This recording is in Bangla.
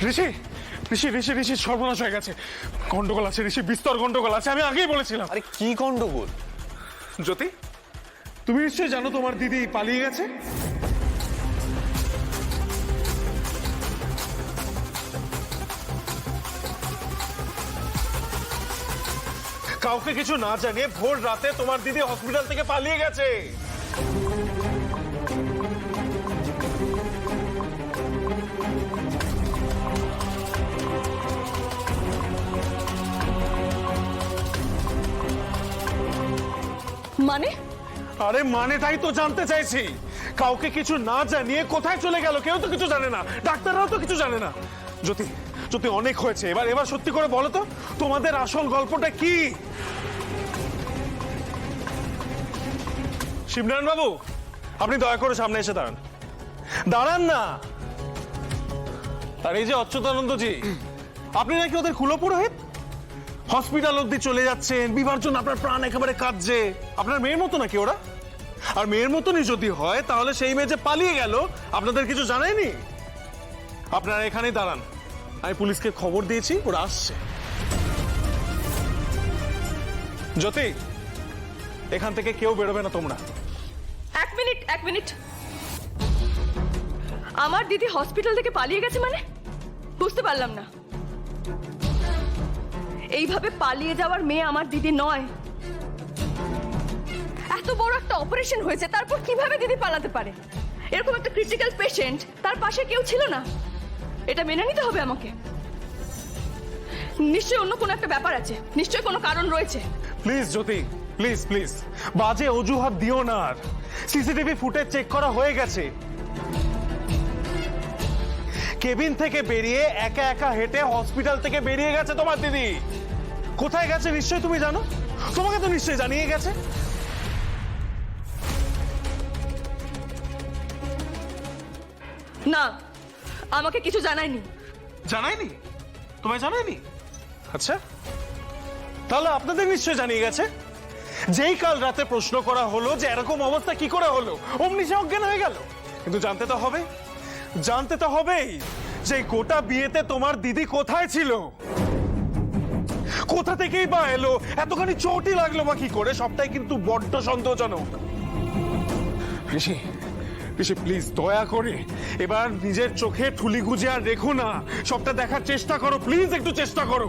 ঋষি ঋষি ঋষি ঋষি সর্বনাশ হয়ে গেছে, গন্ডগোল আছে ঋষি, বিস্তর গন্ডগোল আছে, আমি আগেই বলেছিলাম। আরে কি গন্ডগোল? জ্যোতি, তুমি নিশ্চয়ই জানো তোমার দিদি পালিয়ে গেছে। কাউকে কিছু না জানিয়ে ভোর রাতে তোমার দিদি হসপিটাল থেকে পালিয়ে গেছে। মানে? আরে মানেটাই তো জানতে চাইছি। কাউকে কিছু না জানিয়ে কোথায় চলে গেল? কেউ তো কিছু জানে না, ডাক্তাররাও তো কিছু জানে না। জ্যোতি জ্যোতি, অনেক হয়েছে, এবার এবার সত্যি করে বলো তো তোমাদের আসল গল্পটা কি? শিবনারায়ণ বাবু, আপনি দয়া করে সামনে এসে দাঁড়ান, দাঁড়ান না। আর এই যে অচ্যুতানন্দজি, আপনি নাকি ওদের কুলো পুরোহিত, হসপিটাল অব্দি চলে যাচ্ছেন, বিবাহের জন্য আপনার প্রাণ একেবারে কাঁদছে। আপনার মেয়ের মতো নাকি ওরা? আর মেয়ের মতনই যদি হয় তাহলে সেই মেয়ে যে পালিয়ে গেল আপনাদের কিছু জানায়নি? আপনারা এখানেই দাঁড়ান, আমি পুলিশকে খবর দিয়েছি, ওরা আসছে। জ্যোতি, এখান থেকে কেউ বেরোবে না তোমরা। এক মিনিট, আমার দিদি হসপিটাল থেকে পালিয়ে গেছে মানে? বুঝতে পারলাম না। এইভাবে পালিয়ে যাওয়ার মেয়ে আমার দিদি নয়। এত বড় একটা অপারেশন হয়েছে, তারপর কিভাবে দিদি পালাতে পারে? এরকম একটা ক্রিটিক্যাল পেশেন্ট, তার পাশে কেউ ছিল না, এটা মেনে নিতে হবে আমাকে। নিশ্চয়ই অন্য কোনো একটা ব্যাপার আছে, নিশ্চয়ই কোনো কারণ রয়েছে। প্লিজ জ্যোতি, প্লিজ প্লিজ, বাজে অজুহাত দিও না। আর সিসিটিভি ফুটেজ চেক করা হয়ে গেছে। কেবিন থেকে বেরিয়ে একা একা হেঁটে হসপিটাল থেকে বেরিয়ে গেছে তোমার দিদি। কোথায় গেছে নিশ্চয়ই তুমি জানো, তোমাকে তো নিশ্চয়ই জানিয়ে গেছে। না, আমাকে কিছু জানায়নি। জানায়নি? তোমায় জানায়নি? আচ্ছা, তাহলে আপনাদের নিশ্চয়ই জানিয়ে গেছে। যেই কাল রাতে প্রশ্ন করা হলো যে এরকম অবস্থা কি করে হলো, অমনি সে অজ্ঞান হয়ে গেল। কিন্তু জানতে তো হবেই যে গোটা বিয়েতে তোমার দিদি কোথায় ছিল, কোথা থেকেই বা এলো, এতখানি চোটই লাগলো বা কি করে, সবটাই কিন্তু বড্ড সন্দেহজনক। ঋষি ঋষি, প্লিজ দয়া করে এবার নিজের চোখে ঠুলি গুজে আর রেখো না, সবটা দেখার চেষ্টা করো, প্লিজ একটু চেষ্টা করো।